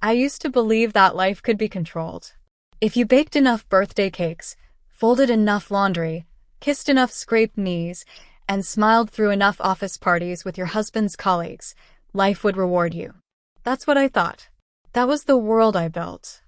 I used to believe that life could be controlled. If you baked enough birthday cakes, folded enough laundry, kissed enough scraped knees, and smiled through enough office parties with your husband's colleagues, life would reward you. That's what I thought. That was the world I built.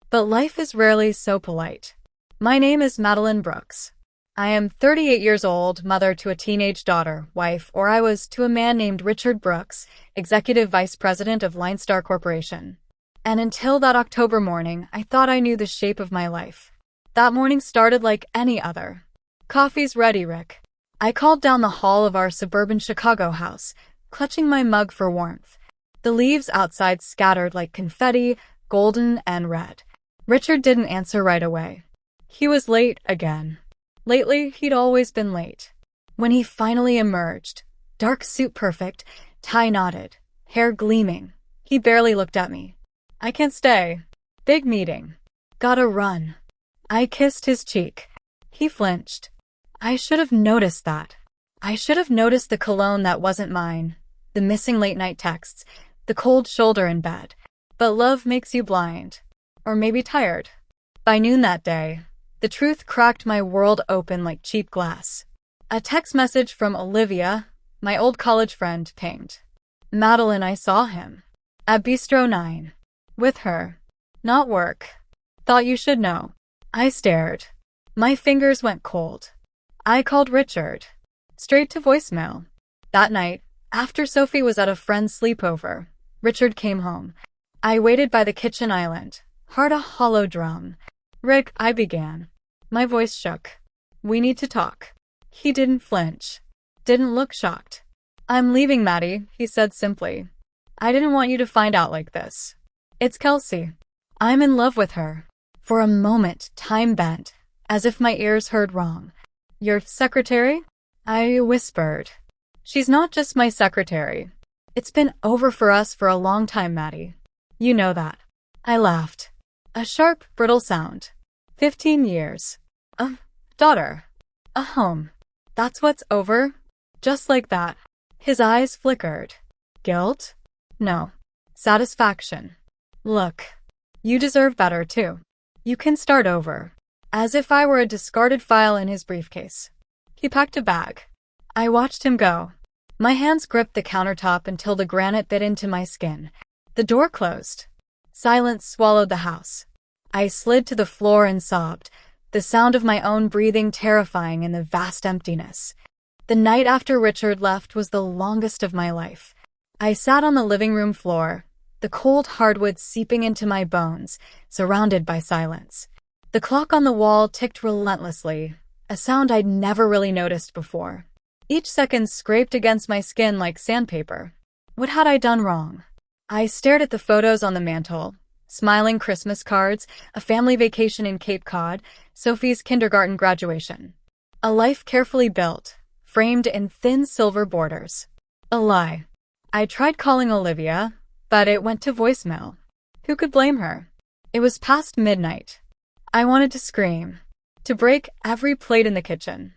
But life is rarely so polite. My name is Madeline Brooks. I am 38 years old, mother to a teenage daughter, wife, or I was, to a man named Richard Brooks, executive vice president of Line Star Corporation. And until that October morning, I thought I knew the shape of my life. That morning started like any other. Coffee's ready, Rick. I called down the hall of our suburban Chicago house, clutching my mug for warmth. The leaves outside scattered like confetti, golden and red. Richard didn't answer right away. He was late again. Lately, he'd always been late. When he finally emerged, dark suit perfect, tie knotted, hair gleaming, he barely looked at me. I can't stay. Big meeting. Gotta run. I kissed his cheek. He flinched. I should have noticed that. I should have noticed the cologne that wasn't mine, the missing late-night texts, the cold shoulder in bed. But love makes you blind. Or maybe tired. By noon that day, the truth cracked my world open like cheap glass. A text message from Olivia, my old college friend, pinged. Madeline, I saw him. At Bistro 9. With her. Not work. Thought you should know. I stared. My fingers went cold. I called Richard. Straight to voicemail. That night, after Sophie was at a friend's sleepover, Richard came home. I waited by the kitchen island, heart a hollow drum. Rick, I began. My voice shook. We need to talk. He didn't flinch. Didn't look shocked. I'm leaving, Maddie, he said simply. I didn't want you to find out like this. It's Kelsey. I'm in love with her. For a moment, time bent, as if my ears heard wrong. Your secretary? I whispered. She's not just my secretary. It's been over for us for a long time, Maddie. You know that. I laughed. A sharp, brittle sound. 15 years. A daughter. A home. That's what's over? Just like that. His eyes flickered. Guilt? No. Satisfaction. Look. You deserve better, too. You can start over. As if I were a discarded file in his briefcase. He packed a bag. I watched him go. My hands gripped the countertop until the granite bit into my skin. The door closed. Silence swallowed the house. I slid to the floor and sobbed, the sound of my own breathing terrifying in the vast emptiness. The night after Richard left was the longest of my life. I sat on the living room floor, the cold hardwood seeping into my bones, surrounded by silence. The clock on the wall ticked relentlessly, a sound I'd never really noticed before. Each second scraped against my skin like sandpaper. What had I done wrong? I stared at the photos on the mantel. Smiling Christmas cards, a family vacation in Cape Cod, Sophie's kindergarten graduation. A life carefully built, framed in thin silver borders. A lie. I tried calling Olivia, but it went to voicemail. Who could blame her? It was past midnight. I wanted to scream, to break every plate in the kitchen,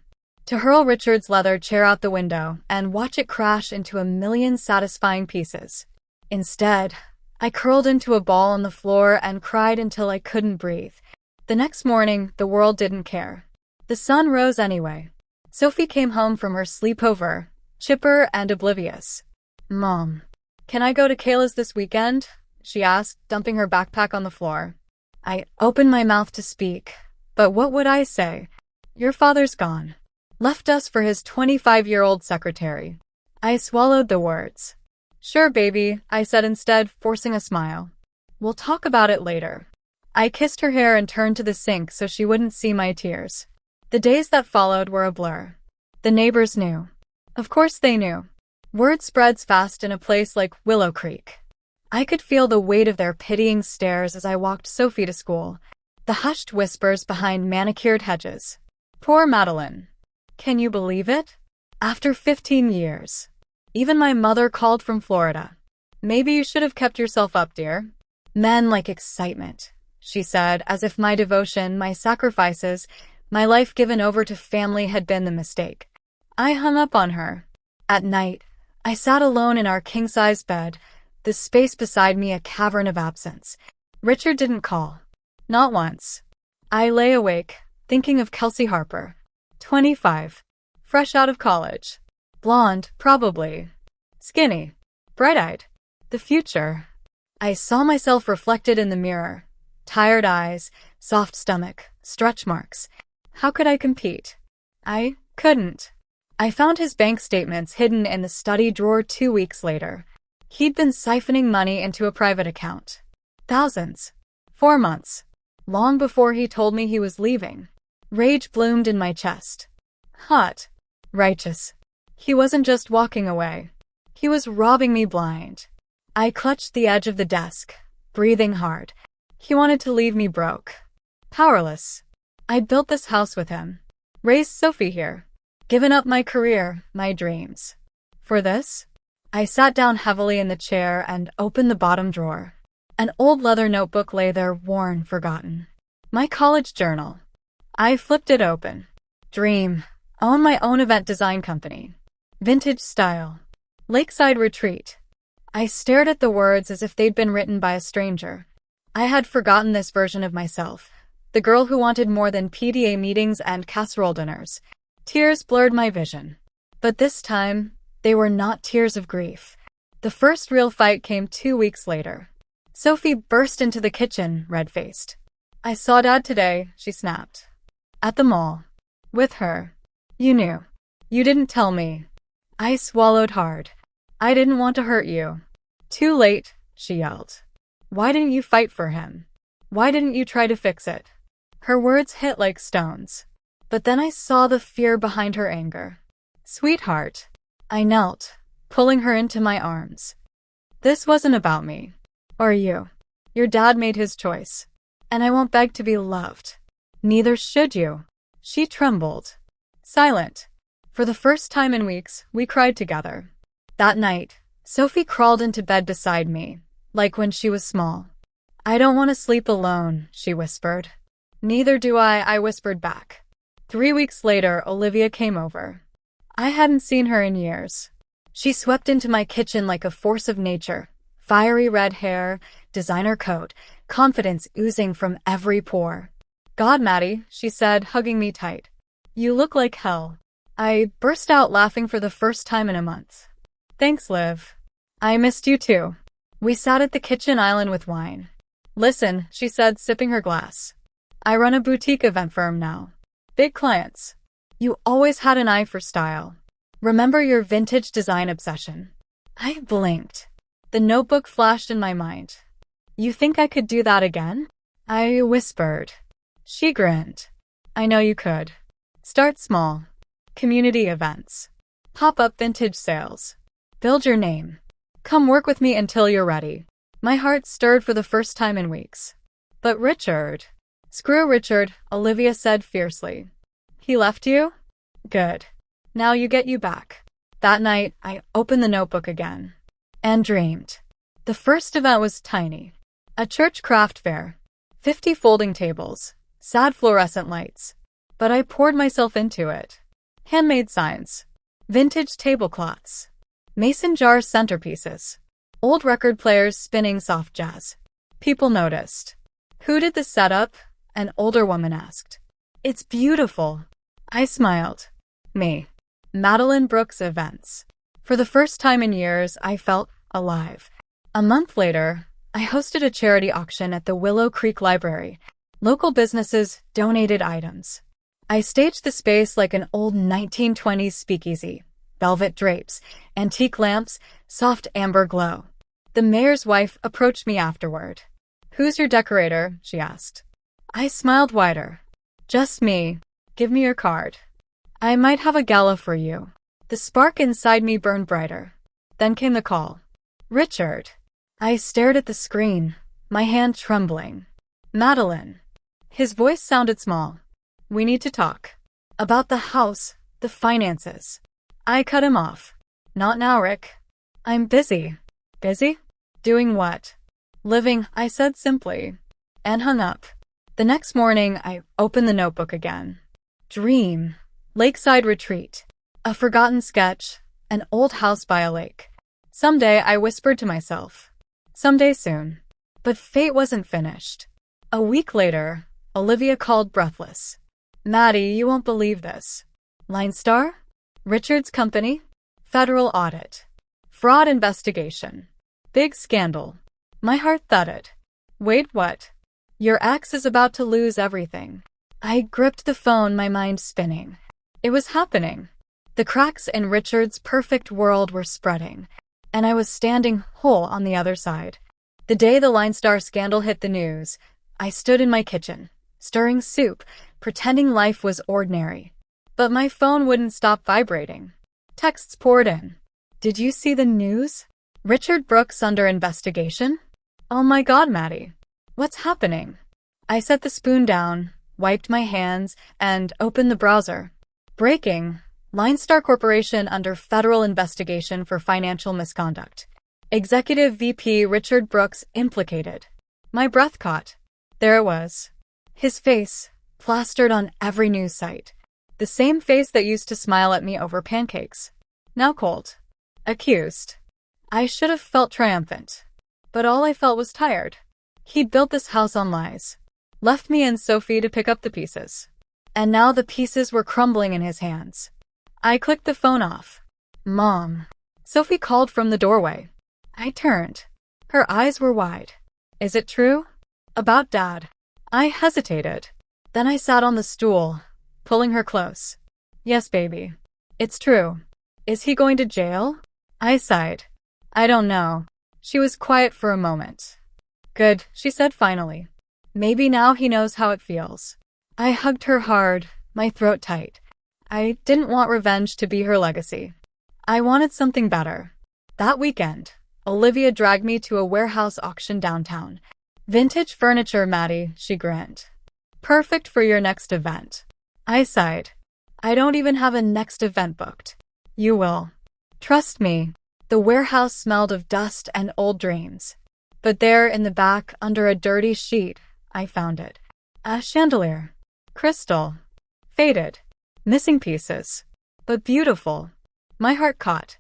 to hurl Richard's leather chair out the window and watch it crash into a million satisfying pieces. Instead, I curled into a ball on the floor and cried until I couldn't breathe. The next morning, the world didn't care. The sun rose anyway. Sophie came home from her sleepover, chipper and oblivious. Mom, can I go to Kayla's this weekend? She asked, dumping her backpack on the floor. I opened my mouth to speak, but what would I say? Your father's gone. Left us for his 25-year-old secretary. I swallowed the words. Sure, baby, I said instead, forcing a smile. We'll talk about it later. I kissed her hair and turned to the sink so she wouldn't see my tears. The days that followed were a blur. The neighbors knew. Of course they knew. Word spreads fast in a place like Willow Creek. I could feel the weight of their pitying stares as I walked Sophie to school, the hushed whispers behind manicured hedges. Poor Madeline. Can you believe it? After 15 years. Even my mother called from Florida. Maybe you should have kept yourself up, dear. Men like excitement, she said, as if my devotion, my sacrifices, my life given over to family had been the mistake. I hung up on her. At night, I sat alone in our king-size bed, The space beside me a cavern of absence. Richard didn't call. Not once. I lay awake, thinking of Kelsey Harper. 25. Fresh out of college. Blonde, probably. Skinny. Bright-eyed. The future. I saw myself reflected in the mirror. Tired eyes, soft stomach, stretch marks. How could I compete? I couldn't. I found his bank statements hidden in the study drawer 2 weeks later. He'd been siphoning money into a private account. Thousands. 4 months. Long before he told me he was leaving. Rage bloomed in my chest. Hot. Righteous. He wasn't just walking away. He was robbing me blind. I clutched the edge of the desk, breathing hard. He wanted to leave me broke. Powerless. I'd built this house with him. Raised Sophie here. Given up my career, my dreams. For this? I sat down heavily in the chair and opened the bottom drawer. An old leather notebook lay there, worn, forgotten. My college journal. I flipped it open. Dream. Own my own event design company. Vintage style. Lakeside retreat. I stared at the words as if they'd been written by a stranger. I had forgotten this version of myself. The girl who wanted more than PDA meetings and casserole dinners. Tears blurred my vision. But this time, they were not tears of grief. The first real fight came 2 weeks later. Sophie burst into the kitchen, red-faced. I saw Dad today, she snapped. At the mall. With her. You knew. You didn't tell me. I swallowed hard. I didn't want to hurt you. Too late, she yelled. Why didn't you fight for him? Why didn't you try to fix it? Her words hit like stones. But then I saw the fear behind her anger. Sweetheart. I knelt, pulling her into my arms. This wasn't about me. Or you. Your dad made his choice. And I won't beg to be loved. Neither should you. She trembled. Silent. For the first time in weeks, we cried together. That night, Sophie crawled into bed beside me, like when she was small. I don't want to sleep alone, she whispered. Neither do I whispered back. 3 weeks later, Olivia came over. I hadn't seen her in years. She swept into my kitchen like a force of nature. Fiery red hair, designer coat, confidence oozing from every pore. God, Maddie, she said, hugging me tight. You look like hell. I burst out laughing for the first time in a month. Thanks, Liv. I missed you too. We sat at the kitchen island with wine. Listen, she said, sipping her glass. I run a boutique event firm now. Big clients. You always had an eye for style. Remember your vintage design obsession? I blinked. The notebook flashed in my mind. You think I could do that again? I whispered. She grinned. I know you could. Start small. Community events. Pop-up vintage sales. Build your name. Come work with me until you're ready. My heart stirred for the first time in weeks. But Richard. Screw Richard, Olivia said fiercely. He left you? Good. Now you get you back. That night, I opened the notebook again. And dreamed. The first event was tiny. A church craft fair. 50 folding tables. Sad fluorescent lights. But I poured myself into it. Handmade signs. Vintage tablecloths. Mason jar centerpieces. Old record players spinning soft jazz. People noticed. Who did the setup? An older woman asked. It's beautiful. I smiled. Me. Madeline Brooks Events. For the first time in years, I felt alive. A month later, I hosted a charity auction at the Willow Creek Library. Local businesses donated items. I staged the space like an old 1920s speakeasy. Velvet drapes, antique lamps, soft amber glow. The mayor's wife approached me afterward. Who's your decorator? She asked. I smiled wider. Just me. Give me your card. I might have a gala for you. The spark inside me burned brighter. Then came the call. Richard. I stared at the screen, my hand trembling. Madeline. His voice sounded small. We need to talk. About the house, the finances. I cut him off. Not now, Rick. I'm busy. Busy? Doing what? Living, I said simply. And hung up. The next morning, I opened the notebook again. Dream. Lakeside retreat. A forgotten sketch. An old house by a lake. Someday, I whispered to myself. Someday soon. But fate wasn't finished. A week later, Olivia called breathless. Maddie, you won't believe this. Line Star? Richard's company? Federal audit. Fraud investigation. Big scandal. My heart thudded. Wait, what? Your ex is about to lose everything. I gripped the phone, my mind spinning. It was happening. The cracks in Richard's perfect world were spreading, and I was standing whole on the other side. The day the Line Star scandal hit the news, I stood in my kitchen, stirring soup, pretending life was ordinary. But my phone wouldn't stop vibrating. Texts poured in. Did you see the news? Richard Brooks under investigation? Oh my God, Maddie. What's happening? I set the spoon down, wiped my hands, and opened the browser. Breaking. Line Star Corporation under federal investigation for financial misconduct. Executive VP Richard Brooks implicated. My breath caught. There it was. His face, plastered on every news site. The same face that used to smile at me over pancakes. Now cold. Accused. I should have felt triumphant. But all I felt was tired. He'd built this house on lies. Left me and Sophie to pick up the pieces. And now the pieces were crumbling in his hands. I clicked the phone off. Mom. Sophie called from the doorway. I turned. Her eyes were wide. Is it true? About Dad. I hesitated. Then I sat on the stool, pulling her close. Yes, baby. It's true. Is he going to jail? I sighed. I don't know. She was quiet for a moment. Good, she said finally. Maybe now he knows how it feels. I hugged her hard, my throat tight. I didn't want revenge to be her legacy. I wanted something better. That weekend, Olivia dragged me to a warehouse auction downtown. Vintage furniture, Maddie, she grinned. Perfect for your next event. I sighed. I don't even have a next event booked. You will. Trust me. The warehouse smelled of dust and old dreams. But there in the back, under a dirty sheet, I found it. A chandelier. Crystal. Faded. Missing pieces. But beautiful. My heart caught.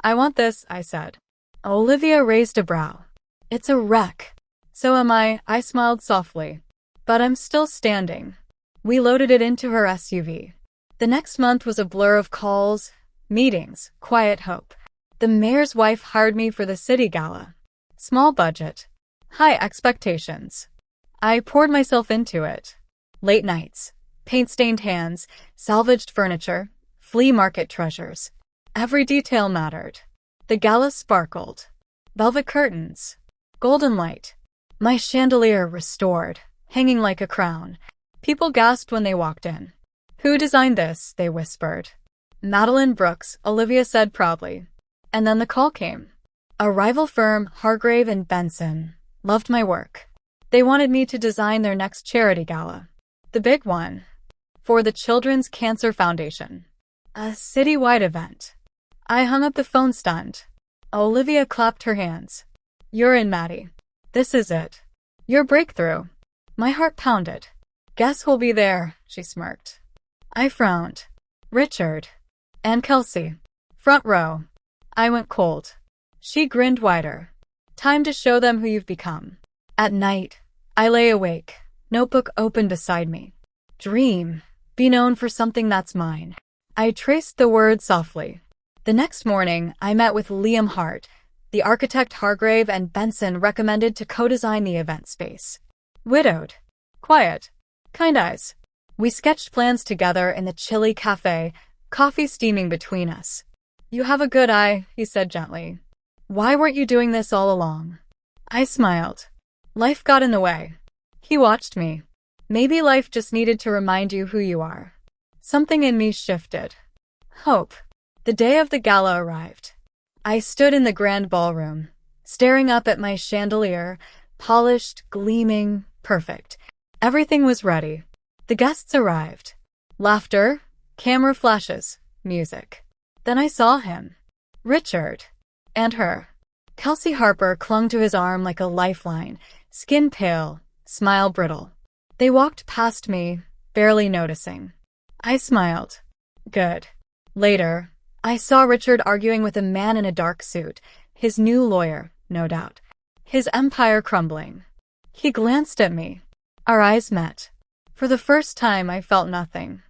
I want this, I said. Olivia raised a brow. It's a wreck. So am I smiled softly. But I'm still standing. We loaded it into her SUV. The next month was a blur of calls, meetings, quiet hope. The mayor's wife hired me for the city gala. Small budget. High expectations. I poured myself into it. Late nights. Paint-stained hands, salvaged furniture, flea market treasures. Every detail mattered. The gala sparkled. Velvet curtains. Golden light. My chandelier restored, hanging like a crown. People gasped when they walked in. Who designed this? They whispered. Madeline Brooks, Olivia said proudly. And then the call came. A rival firm, Hargrave and Benson, loved my work. They wanted me to design their next charity gala. The big one. For the Children's Cancer Foundation. A citywide event. I hung up the phone stunned. Olivia clapped her hands. You're in, Maddie. This is it. Your breakthrough. My heart pounded. Guess who'll be there, she smirked. I frowned. Richard. And Kelsey. Front row. I went cold. She grinned wider. Time to show them who you've become. At night, I lay awake, notebook open beside me. Dream. Be known for something that's mine. I traced the word softly. The next morning, I met with Liam Hart, the architect Hargrave and Benson recommended to co-design the event space. Widowed. Quiet. Kind eyes. We sketched plans together in the chilly cafe, coffee steaming between us. You have a good eye, he said gently. Why weren't you doing this all along? I smiled. Life got in the way. He watched me. Maybe life just needed to remind you who you are. Something in me shifted. Hope. The day of the gala arrived. I stood in the grand ballroom, staring up at my chandelier, polished, gleaming, perfect. Everything was ready. The guests arrived. Laughter, camera flashes, music. Then I saw him. Richard. And her. Kelsey Harper clung to his arm like a lifeline, skin pale, smile brittle. They walked past me, barely noticing. I smiled. Good. Later, I saw Richard arguing with a man in a dark suit, his new lawyer, no doubt. his empire crumbling. He glanced at me. Our eyes met. For the first time, I felt nothing.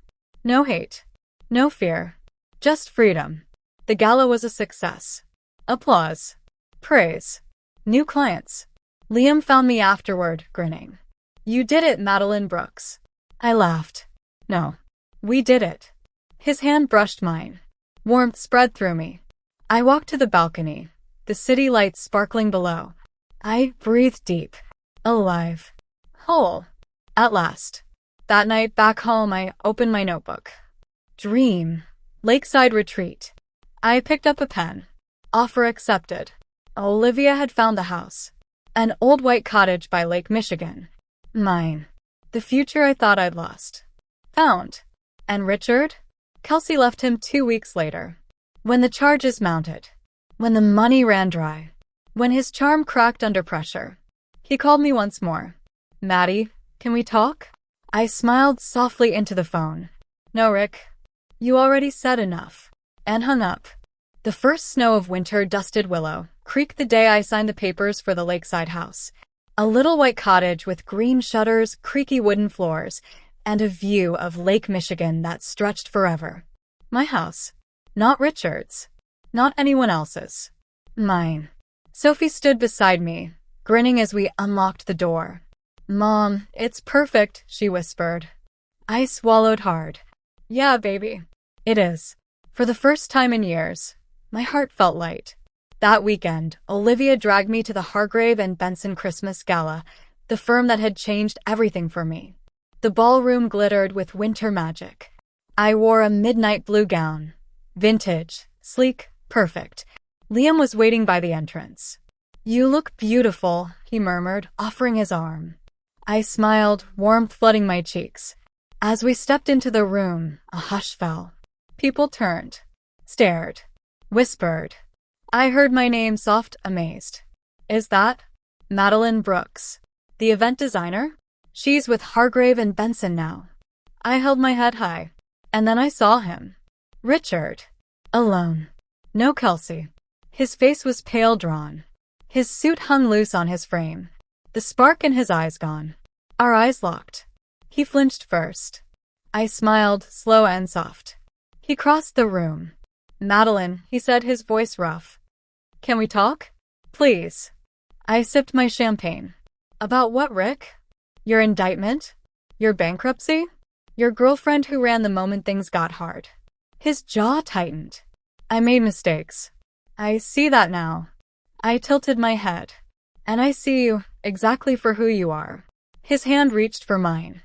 No hate. No fear. Just freedom. The gala was a success. Applause. Praise. New clients. Liam found me afterward, grinning. You did it, Madeline Brooks. I laughed. No. We did it. His hand brushed mine. Warmth spread through me. I walked to the balcony, the city lights sparkling below. I breathed deep. Alive. Whole. At last. That night, back home, I opened my notebook. Dream. Lakeside retreat. I picked up a pen. Offer accepted. Olivia had found the house. An old white cottage by Lake Michigan. Mine. The future I thought I'd lost. Found. And Richard? Kelsey left him 2 weeks later. When the charges mounted. When the money ran dry. When his charm cracked under pressure. He called me once more. Maddie, can we talk? I smiled softly into the phone. No, Rick. You already said enough. And hung up. The first snow of winter dusted Willow Creek the day I signed the papers for the lakeside house. A little white cottage with green shutters, creaky wooden floors, and a view of Lake Michigan that stretched forever. My house. Not Richard's. Not anyone else's. Mine. Sophie stood beside me, grinning as we unlocked the door. Mom, it's perfect, she whispered. I swallowed hard. Yeah, baby. It is. For the first time in years, my heart felt light. That weekend, Olivia dragged me to the Hargrave and Benson Christmas Gala, the firm that had changed everything for me. The ballroom glittered with winter magic. I wore a midnight blue gown. Vintage, sleek, perfect. Liam was waiting by the entrance. You look beautiful, he murmured, offering his arm. I smiled, warmth flooding my cheeks. As we stepped into the room, a hush fell. People turned, stared, whispered. I heard my name soft, amazed. Is that Madeline Brooks, the event designer? She's with Hargrave and Benson now. I held my head high. And then I saw him. Richard. Alone. No Kelsey. His face was pale drawn. His suit hung loose on his frame. The spark in his eyes gone. Our eyes locked. He flinched first. I smiled, slow and soft. He crossed the room. Madeline, he said, his voice rough. Can we talk? Please. I sipped my champagne. About what, Rick? Your indictment? Your bankruptcy? Your girlfriend who ran the moment things got hard. His jaw tightened. I made mistakes. I see that now. I tilted my head. And I see you, exactly for who you are. His hand reached for mine.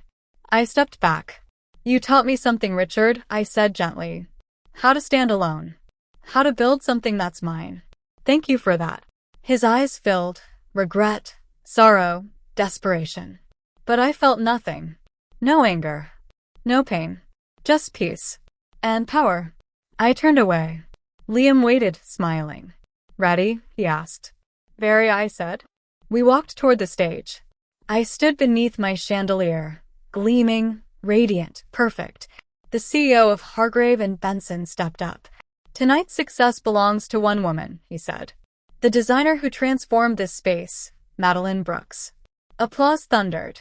I stepped back. You taught me something, Richard, I said gently. How to stand alone. How to build something that's mine. Thank you for that. His eyes filled, regret, sorrow, desperation. But I felt nothing. No anger. No pain. Just peace. And power. I turned away. Liam waited, smiling. Ready? He asked. Very, I said. We walked toward the stage. I stood beneath my chandelier, gleaming, radiant, perfect. The CEO of Hargrave and Benson stepped up. Tonight's success belongs to one woman, he said. The designer who transformed this space, Madeline Brooks. Applause thundered.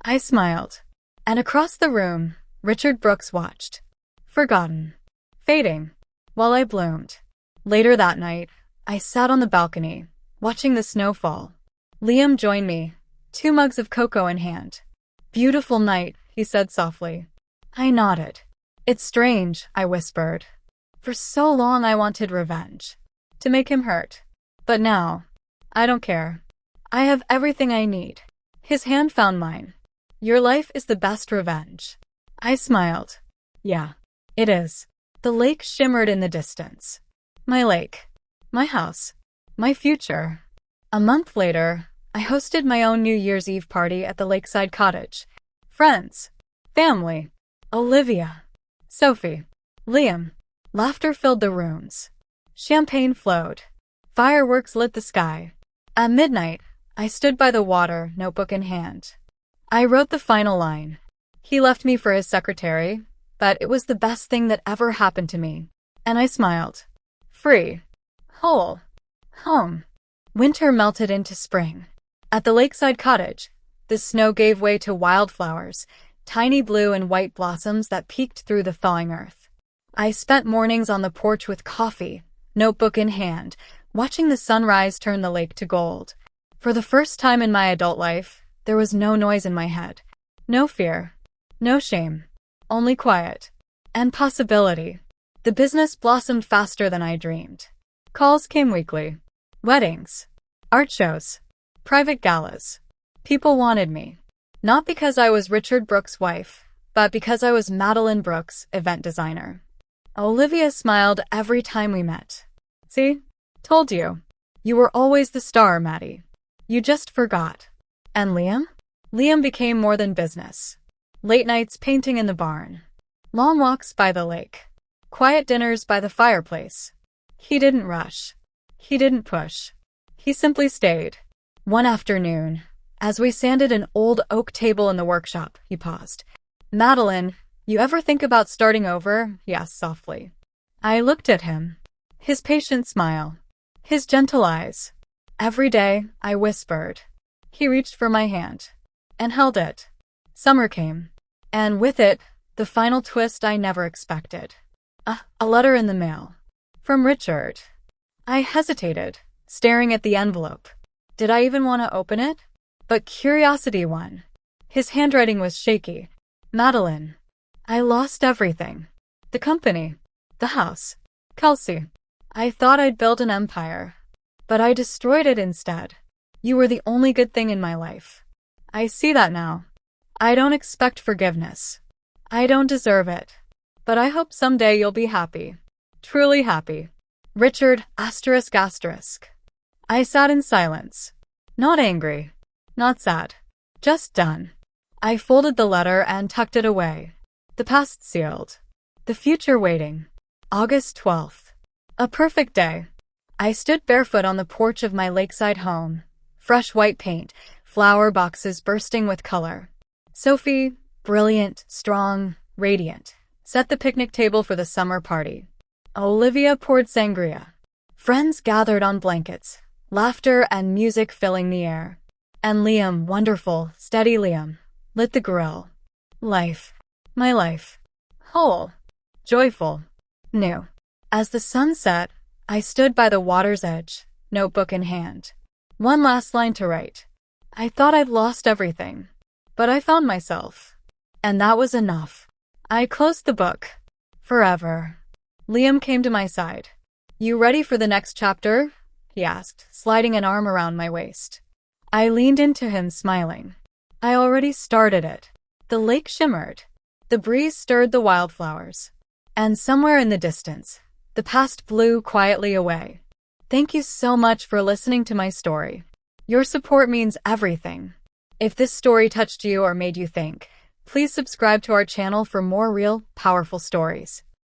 I smiled. And across the room, Richard Brooks watched. Forgotten. Fading. While I bloomed. Later that night, I sat on the balcony, watching the snow fall. Liam joined me, 2 mugs of cocoa in hand. Beautiful night, he said softly. I nodded. It's strange, I whispered. For so long I wanted revenge. To make him hurt. But now, I don't care. I have everything I need. His hand found mine. Your life is the best revenge. I smiled. Yeah, it is. The lake shimmered in the distance. My lake. My house. My future. A month later, I hosted my own New Year's Eve party at the lakeside cottage. Friends. Family. Olivia. Sophie. Liam. Laughter filled the rooms. Champagne flowed. Fireworks lit the sky. At midnight, I stood by the water, notebook in hand. I wrote the final line. He left me for his secretary, but it was the best thing that ever happened to me. And I smiled. Free. Whole. Home. Winter melted into spring. At the lakeside cottage, the snow gave way to wildflowers, tiny blue and white blossoms that peeked through the thawing earth. I spent mornings on the porch with coffee, notebook in hand, watching the sunrise turn the lake to gold. For the first time in my adult life, there was no noise in my head. No fear. No shame. Only quiet. And possibility. The business blossomed faster than I dreamed. Calls came weekly. Weddings. Art shows. Private galas. People wanted me. Not because I was Richard Brooks' wife, but because I was Madeline Brooks, event designer. Olivia smiled every time we met. See? Told you. You were always the star, Maddie. You just forgot. And Liam? Liam became more than business. Late nights painting in the barn. Long walks by the lake. Quiet dinners by the fireplace. He didn't rush. He didn't push. He simply stayed. One afternoon, as we sanded an old oak table in the workshop, he paused. Madeline, you ever think about starting over? He asked softly. I looked at him. His patient smile. His gentle eyes. Every day, I whispered. He reached for my hand. And held it. Summer came. And with it, the final twist I never expected. A letter in the mail. From Richard. I hesitated, staring at the envelope. Did I even want to open it? But curiosity won. His handwriting was shaky. Madeline. I lost everything. The company. The house. Kelsey. I thought I'd build an empire. But I destroyed it instead. You were the only good thing in my life. I see that now. I don't expect forgiveness. I don't deserve it. But I hope someday you'll be happy. Truly happy. Richard, ***. I sat in silence. Not angry. Not sad. Just done. I folded the letter and tucked it away. The past sealed. The future waiting. August 12th. A perfect day. I stood barefoot on the porch of my lakeside home. Fresh white paint, flower boxes bursting with color. Sophie, brilliant, strong, radiant, set the picnic table for the summer party. Olivia poured sangria. Friends gathered on blankets, laughter and music filling the air. And Liam, wonderful, steady Liam, lit the grill. Life. My life. Whole. Joyful. New. As the sun set, I stood by the water's edge, notebook in hand. One last line to write. I thought I'd lost everything. But I found myself. And that was enough. I closed the book. Forever. Liam came to my side. You ready for the next chapter? He asked, sliding an arm around my waist. I leaned into him, smiling. I already started it. The lake shimmered. The breeze stirred the wildflowers. And somewhere in the distance, the past blew quietly away. Thank you so much for listening to my story. Your support means everything. If this story touched you or made you think, please subscribe to our channel for more real, powerful stories.